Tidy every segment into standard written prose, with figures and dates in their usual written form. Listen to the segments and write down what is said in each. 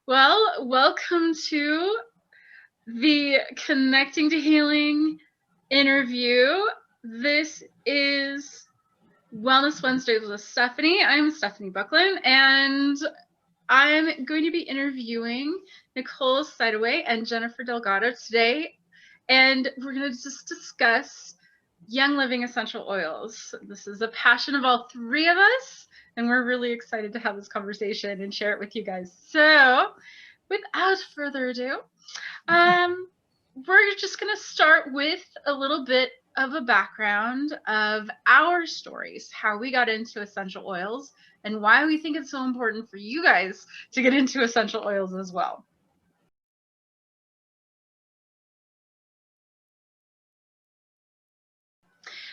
Well, welcome to the Connecting to Healing interview. This is Wellness Wednesdays with Stephanie. I'm Stephanie Buckland, and I'm going to be interviewing Nicole Sidaway and Jennifer Delgado today, and we're going to just discuss Young Living essential oils. This is a passion of all three of us, and we're really excited to have this conversation and share it with you guys. So, without further ado, we're just going to start with a little bit of a background of our stories, how we got into essential oils, and why we think it's so important for you guys to get into essential oils as well.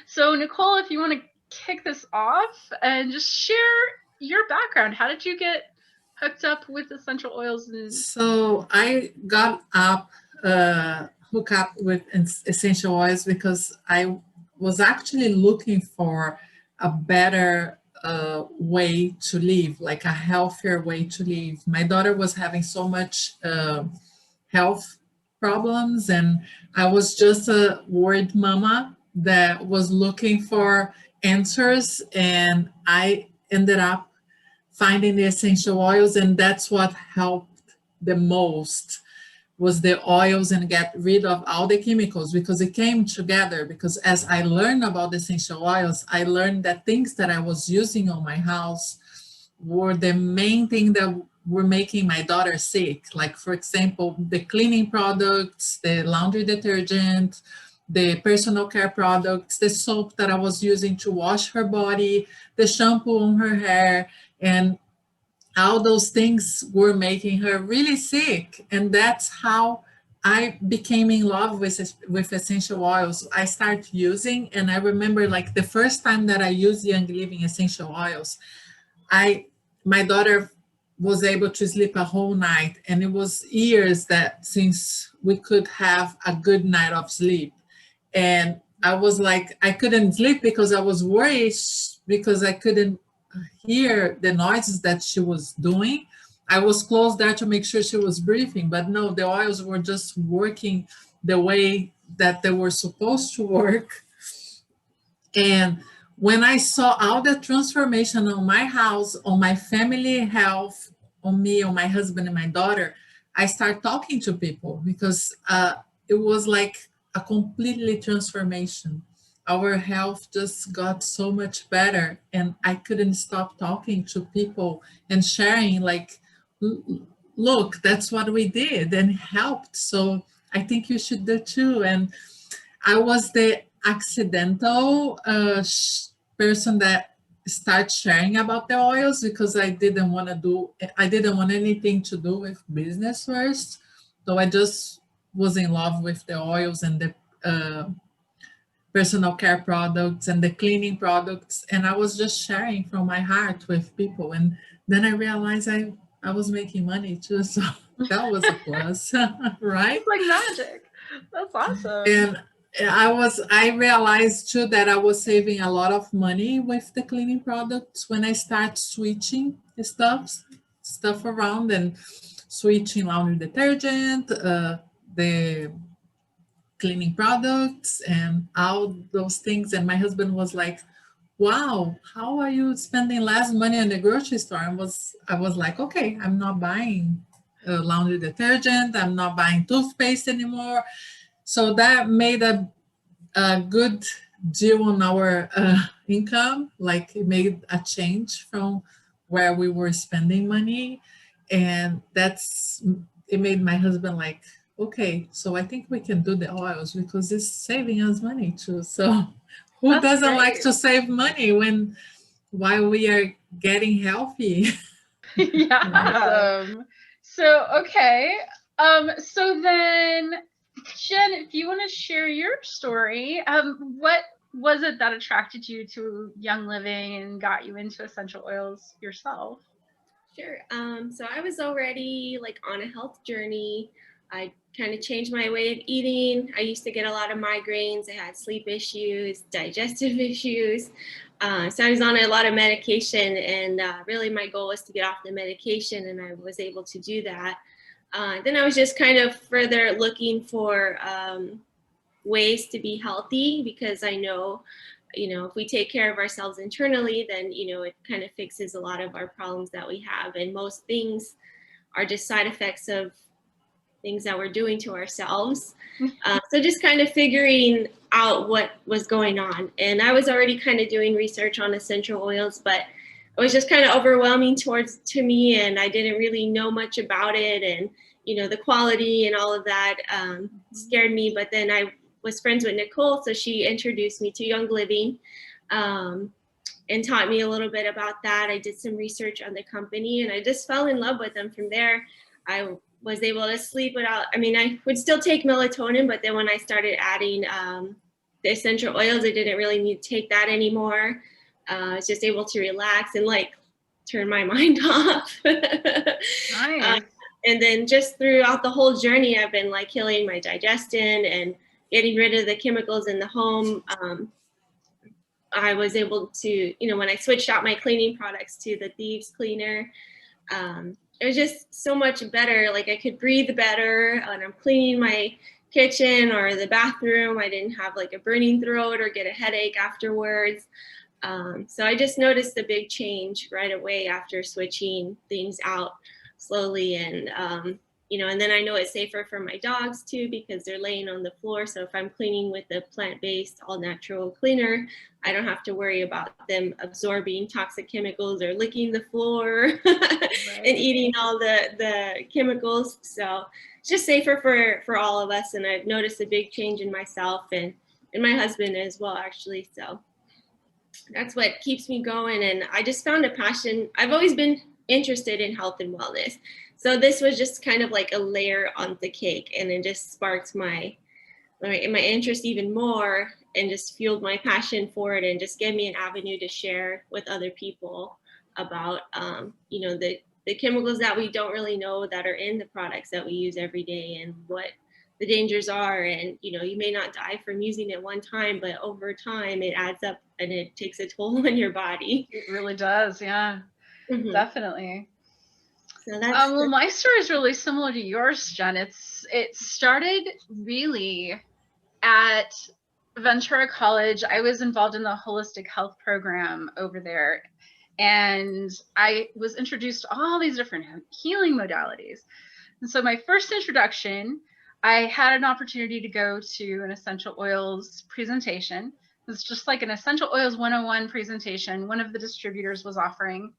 So, Nicole, if you want to kick this off and just share your background, how did you get hooked up with essential oils? So I got hooked up with essential oils because I was actually looking for a better way to live, like a healthier way to live. My daughter was having so much health problems, and I was just a worried mama that was looking for answers, and I ended up finding the essential oils, and that's what helped the most was the oils and get rid of all the chemicals, because it came together. Because as I learned about the essential oils, I learned that things that I was using on my house were the main thing that were making my daughter sick. Like, for example, the cleaning products, the laundry detergent, the personal care products, the soap that I was using to wash her body, the shampoo on her hair, and all those things were making her really sick. And that's how I became in love with essential oils. I started using, and I remember like the first time that I used Young Living essential oils, I my daughter was able to sleep a whole night, and it was years that since we could have a good night of sleep. And I was like, I couldn't sleep because I was worried, because I couldn't hear the noises that she was doing. I was close there to make sure she was breathing, but no, the oils were just working the way that they were supposed to work. And when I saw all the transformation on my house, on my family health, on me, on my husband and my daughter, I started talking to people, because it was like a completely transformation. Our health just got so much better, and I couldn't stop talking to people and sharing, like, look, that's what we did and helped. So I think you should do too. And I was the accidental person that started sharing about the oils, because I didn't want anything to do with business first. So I just was in love with the oils and the personal care products and the cleaning products. And I was just sharing from my heart with people. And then I realized I was making money too. So that was a plus, right? It's like magic. That's awesome. And I realized too that I was saving a lot of money with the cleaning products when I start switching stuff around, and switching laundry detergent, the cleaning products, and all those things. And my husband was like, wow, how are you spending less money in the grocery store? I was like, okay, I'm not buying laundry detergent, I'm not buying toothpaste anymore. So that made a good deal on our income. Like, it made a change from where we were spending money. And it made my husband like, okay, so I think we can do the oils, because it's saving us money too. So who That's doesn't like great. to save money while we are getting healthy? Yeah. Right. Awesome. So, okay. So then, Jen, if you want to share your story, what was it that attracted you to Young Living and got you into essential oils yourself? Sure. So I was already like on a health journey I kind of changed my way of eating. I used to get a lot of migraines. I had sleep issues, digestive issues. So I was on a lot of medication, and really my goal was to get off the medication, and I was able to do that. Then I was just kind of further looking for ways to be healthy, because I know, if we take care of ourselves internally, then, it kind of fixes a lot of our problems that we have. And most things are just side effects of things that we're doing to ourselves. So just kind of figuring out what was going on. And I was already kind of doing research on essential oils, but it was just kind of overwhelming to me, and I didn't really know much about it. And, the quality and all of that scared me. But then I was friends with Nicole, so she introduced me to Young Living and taught me a little bit about that. I did some research on the company, and I just fell in love with them from there. I was able to sleep without, I would still take melatonin, but then when I started adding the essential oils, I didn't really need to take that anymore. I was just able to relax and turn my mind off. Nice. And then just throughout the whole journey, I've been healing my digestion and getting rid of the chemicals in the home. I was able to, when I switched out my cleaning products to the Thieves cleaner, it was just so much better. I could breathe better when I'm cleaning my kitchen or the bathroom. I didn't have a burning throat or get a headache afterwards. So I just noticed a big change right away after switching things out slowly. And, and then I know it's safer for my dogs too, because they're laying on the floor. So if I'm cleaning with a plant-based all natural cleaner, I don't have to worry about them absorbing toxic chemicals or licking the floor and eating all the chemicals. So it's just safer for all of us. And I've noticed a big change in myself and my husband as well, actually. So that's what keeps me going. And I just found a passion. I've always been interested in health and wellness. So this was just kind of a layer on the cake, and it just sparked my interest even more, and just fueled my passion for it, and just gave me an avenue to share with other people about, the chemicals that we don't really know that are in the products that we use every day, and what the dangers are. And, you may not die from using it one time, but over time it adds up and it takes a toll on your body. It really does. Yeah, definitely. So well, my story is really similar to yours, Jen. It started really at Ventura College. I was involved in the holistic health program over there, and I was introduced to all these different healing modalities. And so my first introduction, I had an opportunity to go to an essential oils presentation. It was just like an essential oils 101 presentation one of the distributors was offering.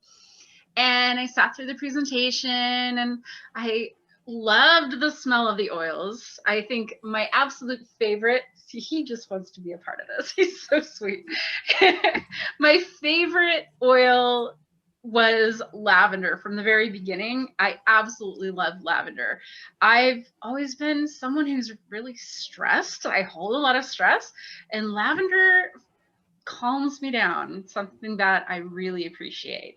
And I sat through the presentation, and I loved the smell of the oils. I think my absolute favorite, he just wants to be a part of this. He's so sweet. My favorite oil was lavender from the very beginning. I absolutely love lavender. I've always been someone who's really stressed. I hold a lot of stress, and lavender calms me down. It's something that I really appreciate.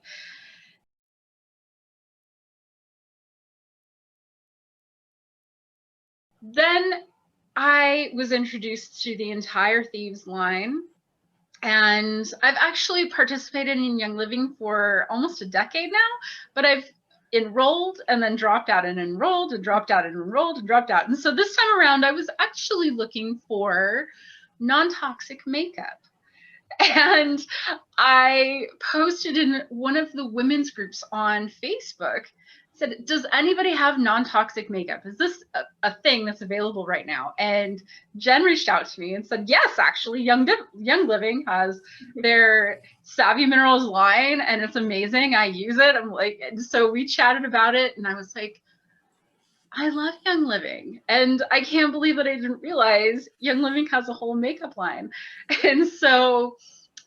Then I was introduced to the entire Thieves line, and I've actually participated in Young Living for almost a decade now, but I've enrolled and then dropped out and enrolled and dropped out and enrolled and dropped out. And so this time around, I was actually looking for non-toxic makeup. And I posted in one of the women's groups on Facebook, said, does anybody have non-toxic makeup? Is this a thing that's available right now? And Jen reached out to me and said, yes, actually, Young Living has their Savvy Minerals line, and it's amazing. I use it. I'm like, and so we chatted about it, and I was like, I love Young Living, and I can't believe that I didn't realize Young Living has a whole makeup line. And so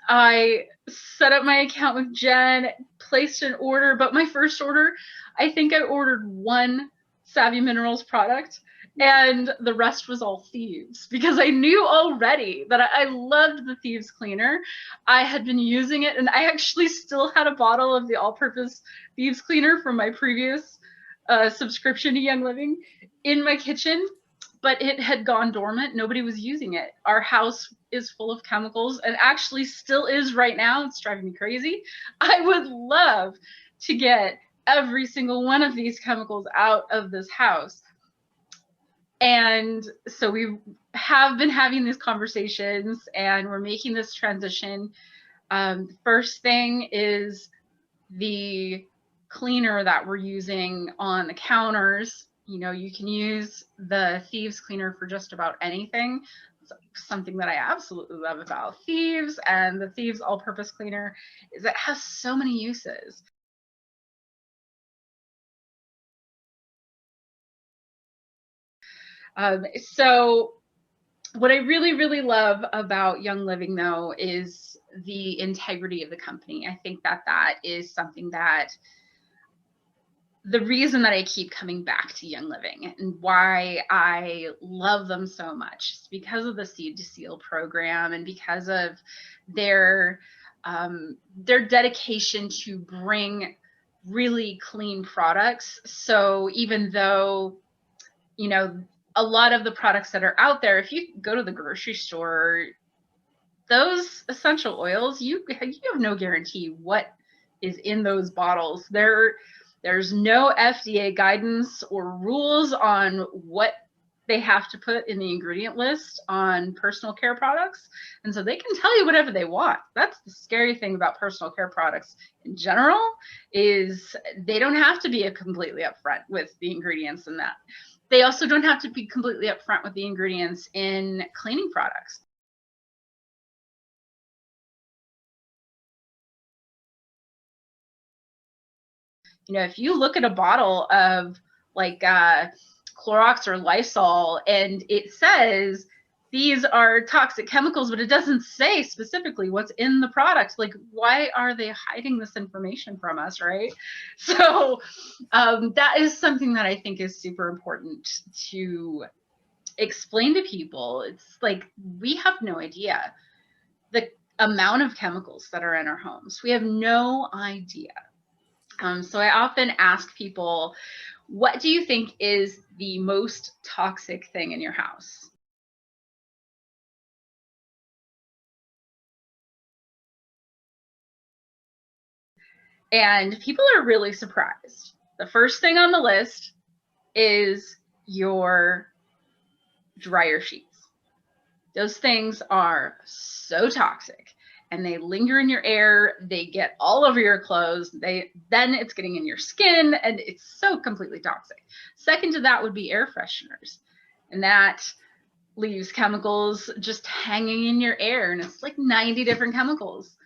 I set up my account with Jen, placed an order, but my first order, I think I ordered one Savvy Minerals product, and the rest was all Thieves, because I knew already that I loved the Thieves cleaner. I had been using it, and I actually still had a bottle of the all-purpose Thieves cleaner from my previous a subscription to Young Living in my kitchen, but it had gone dormant. Nobody was using it. Our house is full of chemicals and actually still is right now. It's driving me crazy. I would love to get every single one of these chemicals out of this house. And so we have been having these conversations and we're making this transition. First thing is the cleaner that we're using on the counters. You know, you can use the Thieves cleaner for just about anything. It's something that I absolutely love about Thieves and the Thieves all-purpose cleaner is it has so many uses. So what I really, really love about Young Living, though, is the integrity of the company. I think that that is something that the reason that I keep coming back to Young Living and why I love them so much is because of the Seed to Seal program and because of their dedication to bring really clean products. So even though, you know, a lot of the products that are out there, if you go to the grocery store, those essential oils, you have no guarantee what is in those bottles. There's no FDA guidance or rules on what they have to put in the ingredient list on personal care products. And so they can tell you whatever they want. That's the scary thing about personal care products in general, is they don't have to be completely upfront with the ingredients in that. They also don't have to be completely upfront with the ingredients in cleaning products. You know, if you look at a bottle of like Clorox or Lysol and it says these are toxic chemicals, but it doesn't say specifically what's in the product, like why are they hiding this information from us, right? So that is something that I think is super important to explain to people. It's like we have no idea the amount of chemicals that are in our homes. We have no idea. So I often ask people, what do you think is the most toxic thing in your house? And people are really surprised. The first thing on the list is your dryer sheets. Those things are so toxic and they linger in your air. They get all over your clothes. Then it's getting in your skin and it's so completely toxic. Second to that would be air fresheners. And that leaves chemicals just hanging in your air. And it's like 90 different chemicals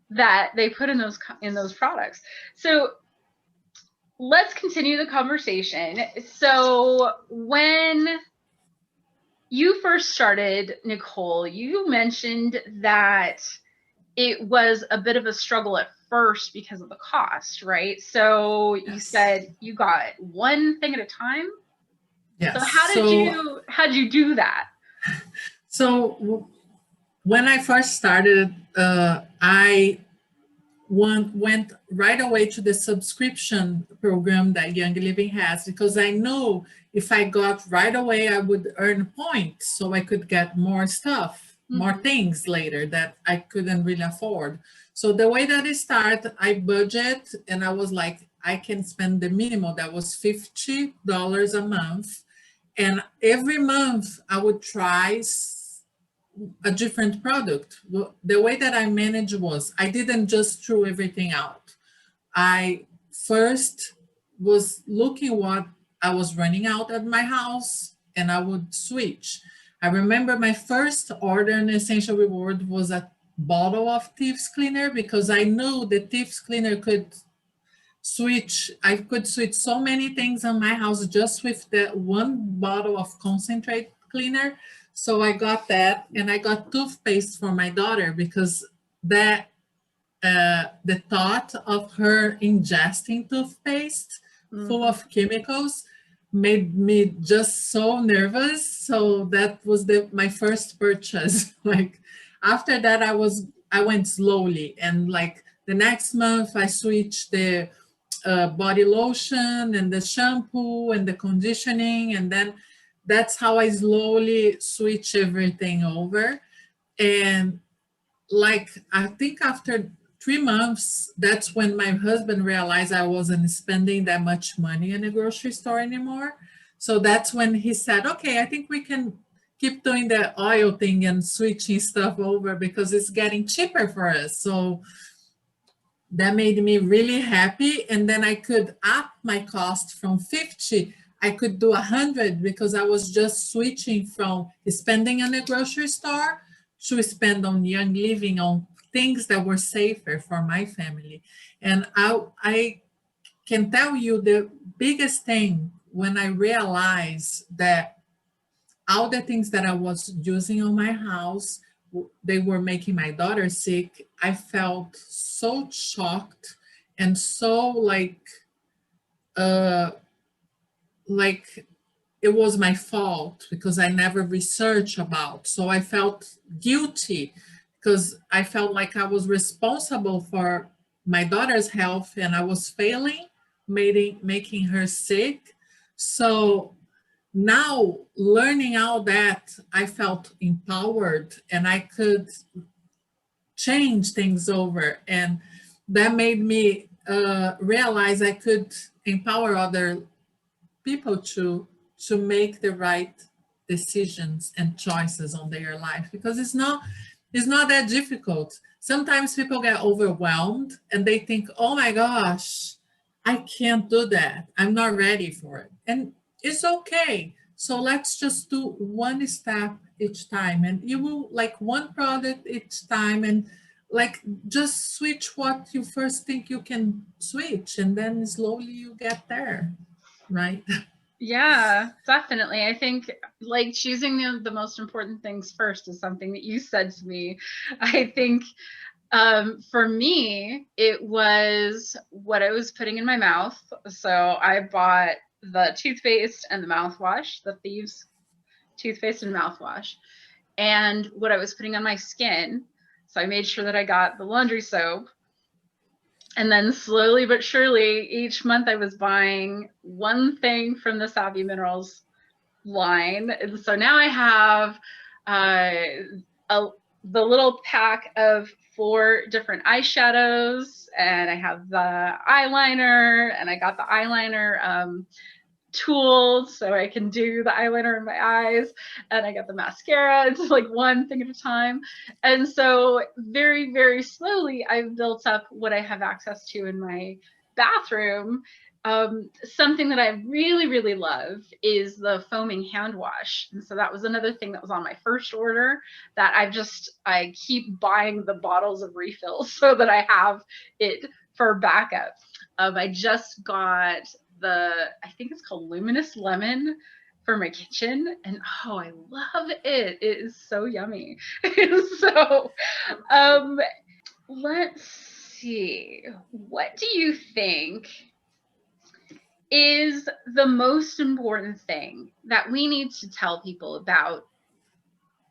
that they put in those products. So let's continue the conversation. So when you first started, Nicole, you mentioned that it was a bit of a struggle at first because of the cost, right? So you said you got one thing at a time. Yes. So how did you do that? So when I first started, I went right away to the subscription program that Young Living has, because I know if I got right away, I would earn points so I could get more stuff, more things later that I couldn't really afford. So the way that I start, I budget, and I was like, I can spend the minimum that was $50 a month. And every month I would try a different product. The way that I managed was I didn't just throw everything out. I first was looking what I was running out at my house and I would switch. I remember my first order in Essential Reward was a bottle of Thieves cleaner, because I knew the Thieves cleaner could switch. I could switch so many things in my house just with the one bottle of concentrate cleaner. So I got that, and I got toothpaste for my daughter, because that the thought of her ingesting toothpaste full of chemicals made me just so nervous. So that was my first purchase. Like after that, I went slowly, and like the next month I switched the body lotion and the shampoo and the conditioning, and then that's how I slowly switch everything over. And like, I think after 3 months, that's when my husband realized I wasn't spending that much money in a grocery store anymore. So that's when he said, okay, I think we can keep doing the oil thing and switching stuff over because it's getting cheaper for us. So that made me really happy. And then I could up my cost from 50, I could do 100 because I was just switching from spending in a grocery store to spend on Young Living, on things that were safer for my family. And I can tell you the biggest thing when I realized that all the things that I was using on my house, they were making my daughter sick. I felt so shocked and so uh, like it was my fault because I never researched about. So I felt guilty because I felt like I was responsible for my daughter's health and I was failing, making her sick. So now learning all that, I felt empowered and I could change things over. And that made me realize I could empower other people to make the right decisions and choices on their life, because it's not that difficult. Sometimes people get overwhelmed and they think, oh my gosh, I can't do that, I'm not ready for it. And it's okay. So let's just do one step each time, and you will like one product each time, and like just switch what you first think you can switch, and then slowly you get there, right? Yeah, definitely. I think like choosing the most important things first is something that you said to me. I think for me, it was what I was putting in my mouth. So I bought the toothpaste and the mouthwash, the Thieves toothpaste and mouthwash, and what I was putting on my skin. So I made sure that I got the laundry soap. And then slowly but surely, each month I was buying one thing from the Savvy Minerals line. And so now I have the little pack of 4 different eyeshadows, and I have the eyeliner, and I got the eyeliner tools so I can do the eyeliner in my eyes, and I got the mascara. It's like one thing at a time. And so very, very slowly I've built up what I have access to in my bathroom. Something that I really, really love is the foaming hand wash. And so that was another thing that was on my first order that I keep buying the bottles of refills so that I have it for backup. I just got I think it's called Luminous Lemon for my kitchen, and oh, I love it. It is so yummy. So let's see, what do you think is the most important thing that we need to tell people about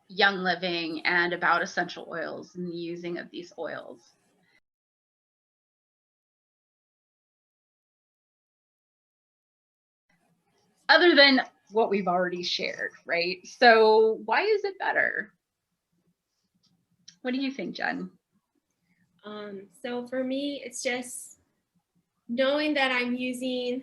Young Living and about essential oils and the using of these oils? Other than what we've already shared, right? So why is it better? What do you think, Jen? So for me, it's just knowing that I'm using,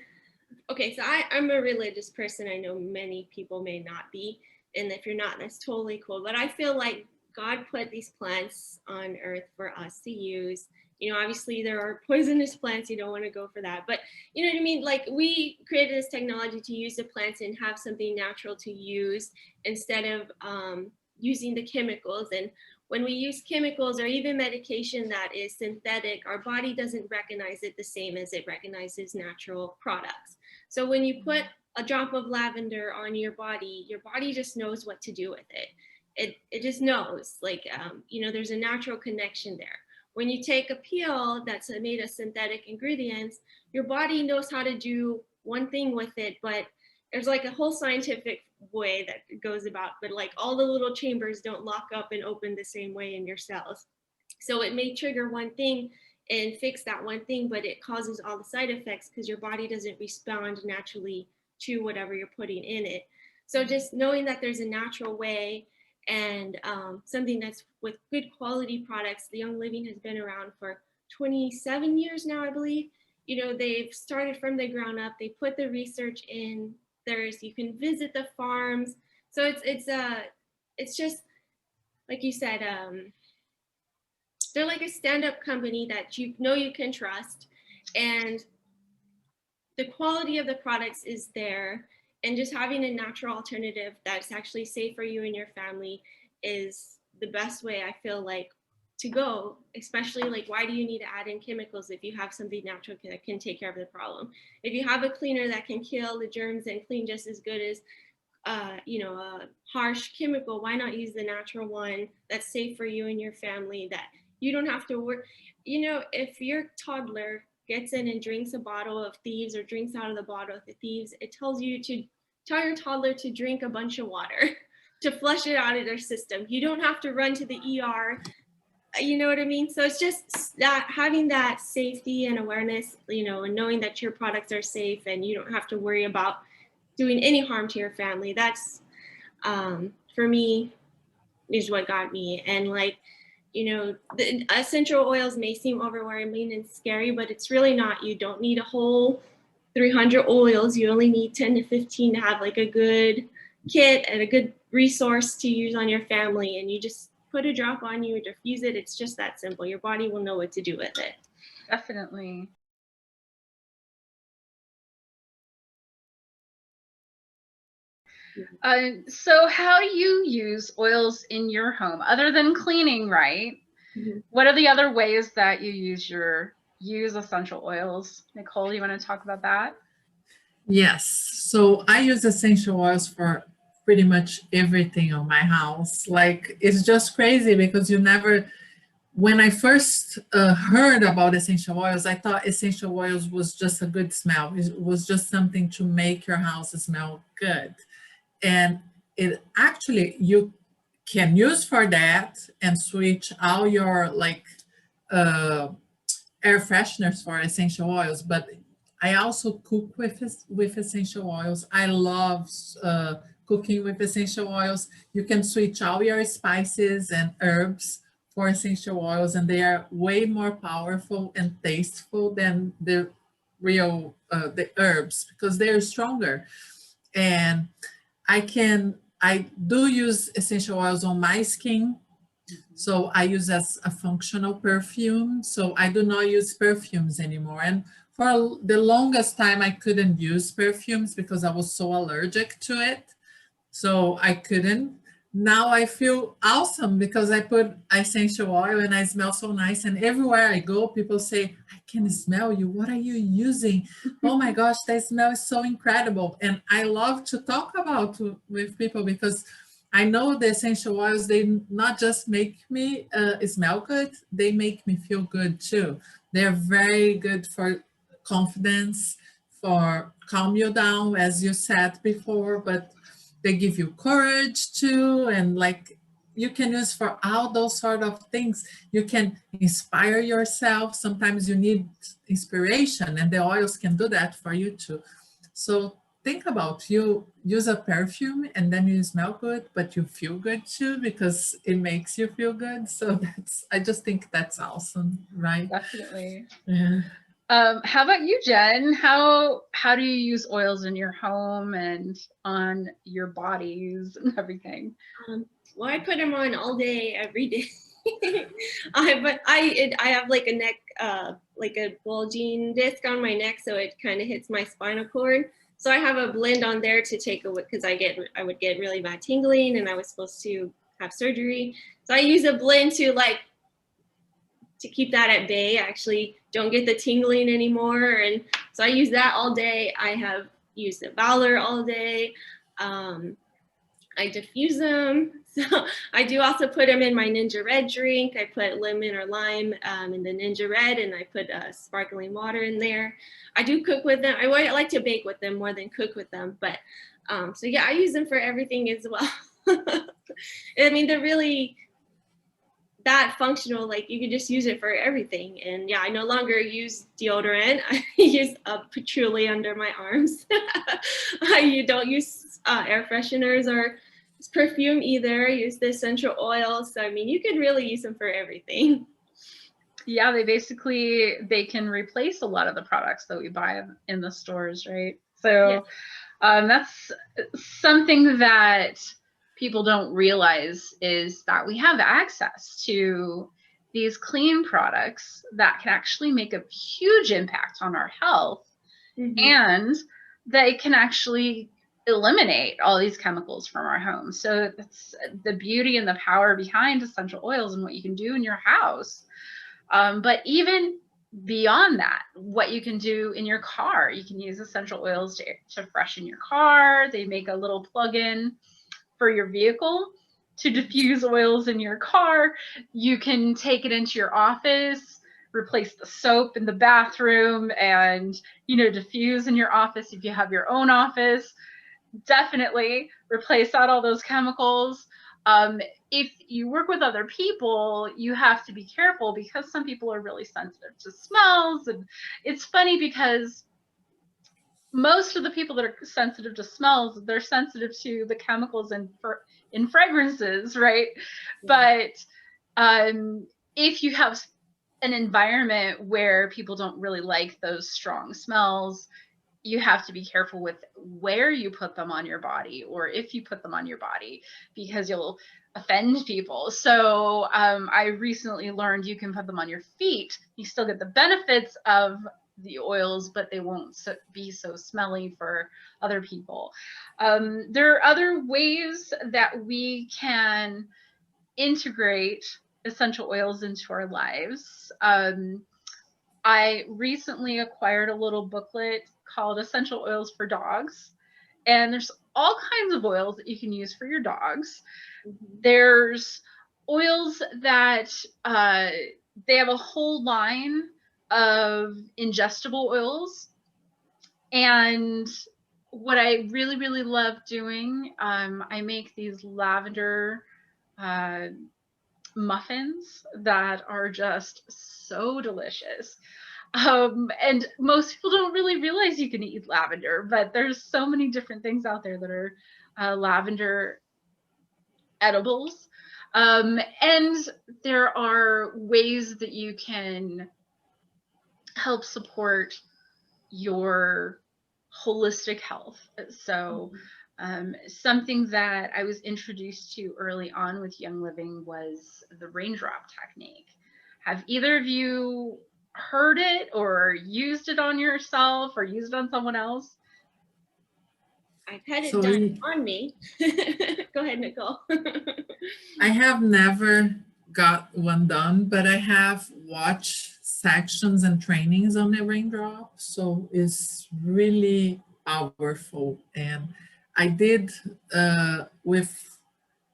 okay, so I'm a religious person. I know many people may not be, and if you're not, that's totally cool. But I feel like God put these plants on earth for us to use. You know, obviously there are poisonous plants, you don't want to go for that. But you know what I mean? Like, we created this technology to use the plants and have something natural to use instead of using the chemicals. And when we use chemicals or even medication that is synthetic, our body doesn't recognize it the same as it recognizes natural products. So when you put a drop of lavender on your body just knows what to do with it. It just knows, like, you know, there's a natural connection there. When you take a peel that's made of synthetic ingredients, your body knows how to do one thing with it, but there's like a whole scientific way that it goes about, but like all the little chambers don't lock up and open the same way in your cells. So it may trigger one thing and fix that one thing, but it causes all the side effects because your body doesn't respond naturally to whatever you're putting in it. So just knowing that there's a natural way, and something that's with good quality products. The Young Living has been around for 27 years now, I believe. You know, they've started from the ground up. They put the research in. You can visit the farms. So it's just like you said, they're like a stand-up company that you know you can trust, and the quality of the products is there. And just having a natural alternative that's actually safe for you and your family is the best way, I feel like, to go. Especially, like, why do you need to add in chemicals if you have something natural that can take care of the problem? If you have a cleaner that can kill the germs and clean just as good as you know, a harsh chemical, why not use the natural one that's safe for you and your family, that you don't have to work? You know, if your toddler gets in and drinks a bottle of Thieves or drinks out of the bottle of the Thieves, it tells you to tell your toddler to drink a bunch of water to flush it out of their system. You don't have to run to the ER. You know what I mean? So it's just that having that safety and awareness, you know, and knowing that your products are safe and you don't have to worry about doing any harm to your family. That's for me is what got me. And like, you know, the essential oils may seem overwhelming and scary, but it's really not. You don't need a whole 300 oils. You only need 10 to 15 to have like a good kit and a good resource to use on your family. And you just put a drop on you, diffuse it. It's just that simple. Your body will know what to do with it. Definitely. So how do you use oils in your home other than cleaning, right? Mm-hmm. What are the other ways that you use essential oils? Nicole, you want to talk about that? Yes. So I use essential oils for pretty much everything on my house. Like, it's just crazy because when I first heard about essential oils, I thought essential oils was just a good smell. It was just something to make your house smell good. And it actually, you can use for that and switch all your like air fresheners for essential oils. But I also cook with essential oils. I love cooking with essential oils. You can switch all your spices and herbs for essential oils, and they are way more powerful and tasteful than the real the herbs because they're stronger. And I do use essential oils on my skin. So I use as a functional perfume. So I do not use perfumes anymore. And for the longest time, I couldn't use perfumes because I was so allergic to it. So I couldn't. Now I feel awesome because I put essential oil and I smell so nice. And everywhere I go, people say, I can smell you. What are you using? Oh my gosh, that smell is so incredible. And I love to talk about with people because I know the essential oils, they not just make me smell good, they make me feel good too. They're very good for confidence, for calm you down, as you said before, but they give you courage too. And like, you can use for all those sort of things. You can inspire yourself. Sometimes you need inspiration and the oils can do that for you too. So think about, you use a perfume and then you smell good, but you feel good too because it makes you feel good. So I just think that's awesome, right? Definitely. Yeah. How about you, Jen? How do you use oils in your home and on your bodies and everything? Well, I put them on all day, every day. I have like a neck, like a bulging disc on my neck, so it kind of hits my spinal cord. So I have a blend on there to take away because I would get really bad tingling, and I was supposed to have surgery. So I use a blend to keep that at bay. I actually don't get the tingling anymore. And so I use that all day. I have used the Valor all day. I diffuse them. So I do also put them in my Ninja Red drink. I put lemon or lime in the Ninja Red, and I put sparkling water in there. I do cook with them. I like to bake with them more than cook with them. But so yeah, I use them for everything as well. I mean, they're really, that functional, like you can just use it for everything. And yeah, I no longer use deodorant. I use a patchouli under my arms. You don't use air fresheners or perfume either. I use the essential oil. So I mean, you could really use them for everything. Yeah, they can replace a lot of the products that we buy in the stores, right? So that's something that people don't realize, is that we have access to these clean products that can actually make a huge impact on our health, and they can actually eliminate all these chemicals from our home. So that's the beauty and the power behind essential oils and what you can do in your house. But even beyond that, what you can do in your car, you can use essential oils to freshen your car. They make a little plug-in for your vehicle to diffuse oils in your car. You can take it into your office, replace the soap in the bathroom, and, you know, diffuse in your office if you have your own office. Definitely replace out all those chemicals. If you work with other people, you have to be careful, because some people are really sensitive to smells. And it's funny because most of the people that are sensitive to smells, they're sensitive to the chemicals in fragrances, right? But if you have an environment where people don't really like those strong smells, you have to be careful with where you put them on your body, or if you put them on your body, because you'll offend people. So I recently learned you can put them on your feet. You still get the benefits of the oils, but they won't be so smelly for other people. There are other ways that we can integrate essential oils into our lives. I recently acquired a little booklet called Essential Oils for Dogs. And there's all kinds of oils that you can use for your dogs. There's oils that they have a whole line of ingestible oils. And what I really, really love doing, I make these lavender muffins that are just so delicious. And most people don't really realize you can eat lavender, but there's so many different things out there that are lavender edibles. And there are ways that you can help support your holistic health. So something that I was introduced to early on with Young Living was the raindrop technique. Have either of you heard it or used it on yourself or used it on someone else? I've had it done on me. Go ahead, Nicole. I have never got one done, but I have watched sections and trainings on the raindrop. So it's really powerful. And I did with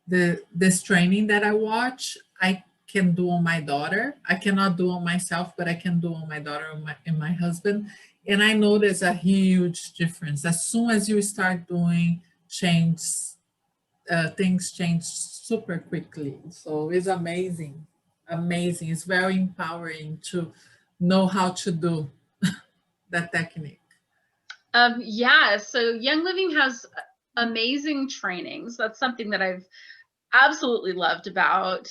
this training that I watch, I can do on my daughter. I cannot do on myself, but I can do on my daughter and my husband. And I know there's a huge difference. As soon as you start doing things change super quickly. So it's amazing. Amazing. It's very empowering to know how to do that technique. Yeah, so Young Living has amazing trainings. That's something that I've absolutely loved about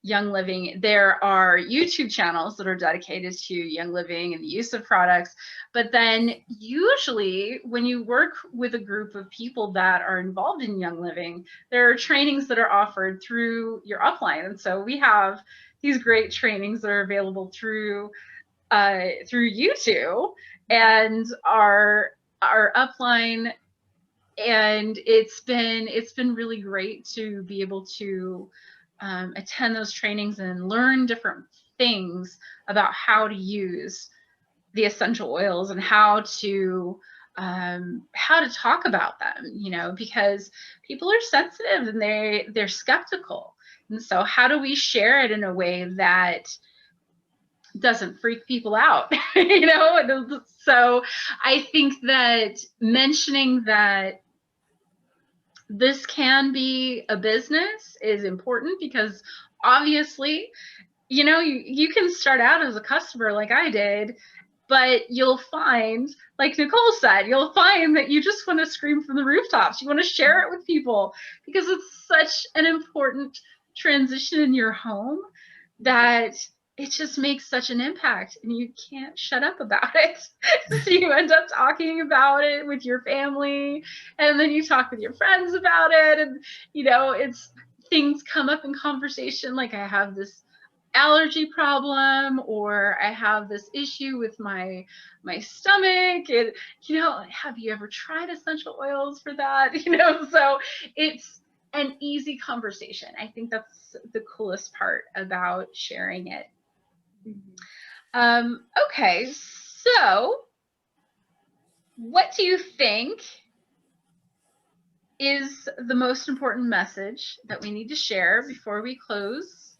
Young Living. There are YouTube channels that are dedicated to Young Living and the use of products, but then usually when you work with a group of people that are involved in Young Living, there are trainings that are offered through your upline. And so we have these great trainings that are available through YouTube and our upline. And it's been really great to be able to attend those trainings and learn different things about how to use the essential oils and how to talk about them, you know, because people are sensitive and they're skeptical. And so how do we share it in a way that doesn't freak people out, you know? So I think that mentioning that this can be a business is important, because obviously, you know, you can start out as a customer like I did, but you'll find, like Nicole said, you'll find that you just want to scream from the rooftops. You want to share it with people because it's such an important transition in your home that it just makes such an impact and you can't shut up about it. So you end up talking about it with your family, and then you talk with your friends about it, and you know, it's things come up in conversation, like I have this allergy problem, or I have this issue with my stomach, and you know, have you ever tried essential oils for that? You know, so it's an easy conversation. I think that's the coolest part about sharing it. Okay, so what do you think is the most important message that we need to share before we close?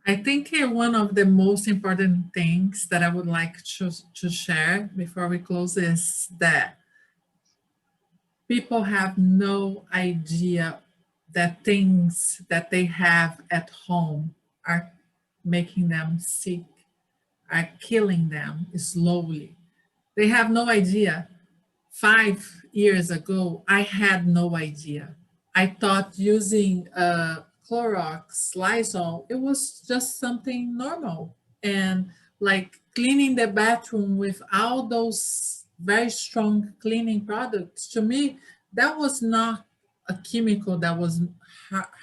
I think one of the most important things that I would like to share before we close is that people have no idea that things that they have at home are making them sick, are killing them slowly. They have no idea. 5 years ago, I had no idea. I thought using Clorox, Lysol, it was just something normal. And like cleaning the bathroom with all those very strong cleaning products, to me, that was not a chemical that was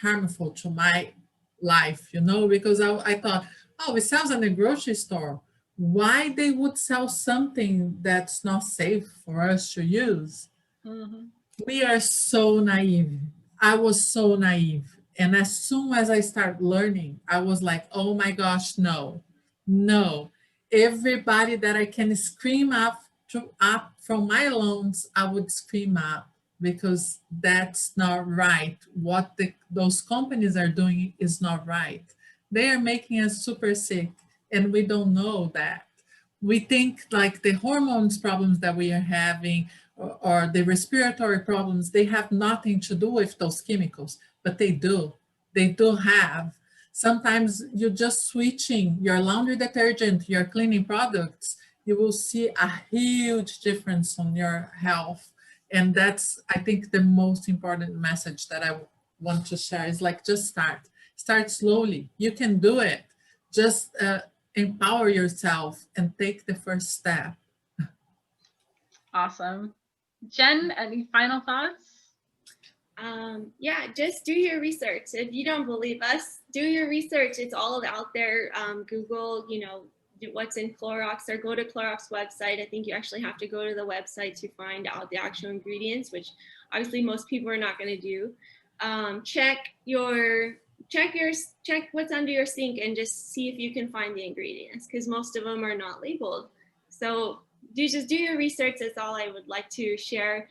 harmful to my life, you know, because I thought, oh, it sells in the grocery store. Why they would sell something that's not safe for us to use? Mm-hmm. We are so naive. I was so naive. And as soon as I started learning, I was like, oh my gosh, no, no. Everybody that I can scream up from my lungs, I would scream up because that's not right. What those companies are doing is not right. They are making us super sick, and we don't know that. We think like the hormones problems that we are having, or the respiratory problems, they have nothing to do with those chemicals, but they do. They do have. Sometimes you're just switching your laundry detergent, your cleaning products, you will see a huge difference on your health. And that's, I think, the most important message that I want to share is like, just start slowly. You can do it. Just empower yourself and take the first step. Awesome. Jen, any final thoughts? Yeah, just do your research. If you don't believe us, do your research. It's all out there. Google, you know, what's in Clorox, or go to Clorox website. I think you actually have to go to the website to find out the actual ingredients, which obviously most people are not going to do. Check what's under your sink and just see if you can find the ingredients, because most of them are not labeled. So just do your research. That's all I would like to share.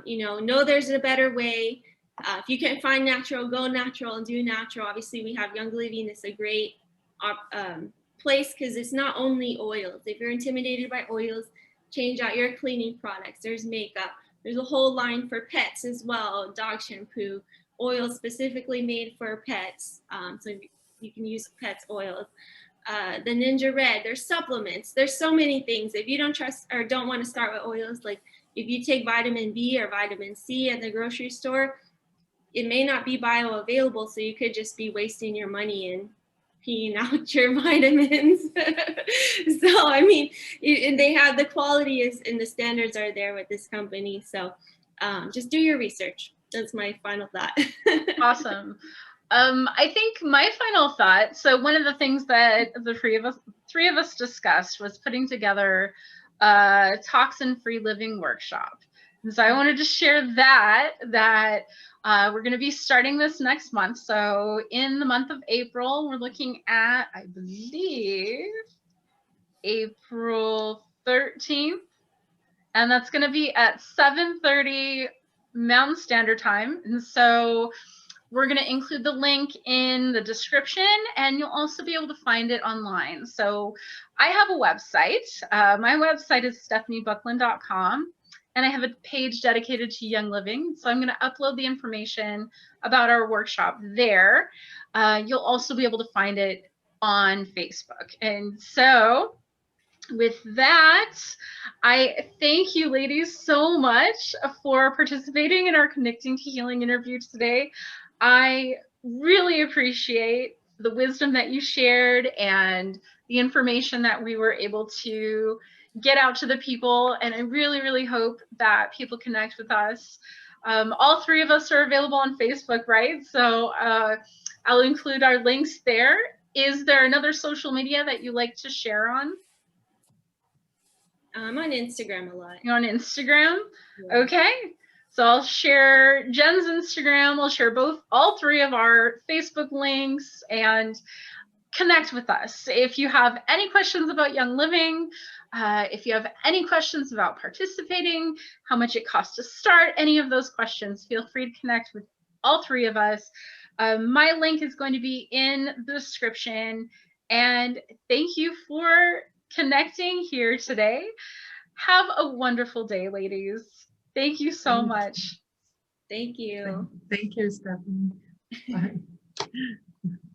You know there's a better way. If you can't find natural, go natural and do natural. Obviously, we have Young Living. It's a great place because it's not only oils. If you're intimidated by oils, change out your cleaning products. There's makeup. There's a whole line for pets as well. Dog shampoo, oil specifically made for pets. So you can use pets oils. The Ninja Red. There's supplements. There's so many things. If you don't trust or don't want to start with oils, like if you take vitamin B or vitamin C at the grocery store, it may not be bioavailable, so you could just be wasting your money and peeing out your vitamins. So, I mean, and they have the quality is and the standards are there with this company. So just do your research. That's my final thought. Awesome. I think my final thought, so one of the things that the three of us discussed was putting together a toxin-free living workshop. And so I wanted to share that we're going to be starting this next month. So in the month of April, we're looking at, I believe, April 13th. And that's going to be at 7:30 Mountain Standard Time. And so we're going to include the link in the description, and you'll also be able to find it online. So I have a website. My website is stephaniebuckland.com. and I have a page dedicated to Young Living. So I'm going to upload the information about our workshop there. You'll also be able to find it on Facebook. And so with that, I thank you ladies so much for participating in our Connecting to Healing interview today. I really appreciate the wisdom that you shared and the information that we were able to get out to the people. And I really, really hope that people connect with us. All three of us are available on Facebook, right? So I'll include our links there. Is there another social media that you like to share on? I'm on Instagram a lot. You're on Instagram? Yeah. Okay. So I'll share Jenn's Instagram. I'll share all three of our Facebook links, and connect with us. If you have any questions about Young Living, if you have any questions about participating, how much it costs to start, any of those questions, feel free to connect with all three of us. My link is going to be in the description. And thank you for connecting here today. Have a wonderful day, ladies. Thank you so much. Thank you. Thank you, Stephanie. Bye.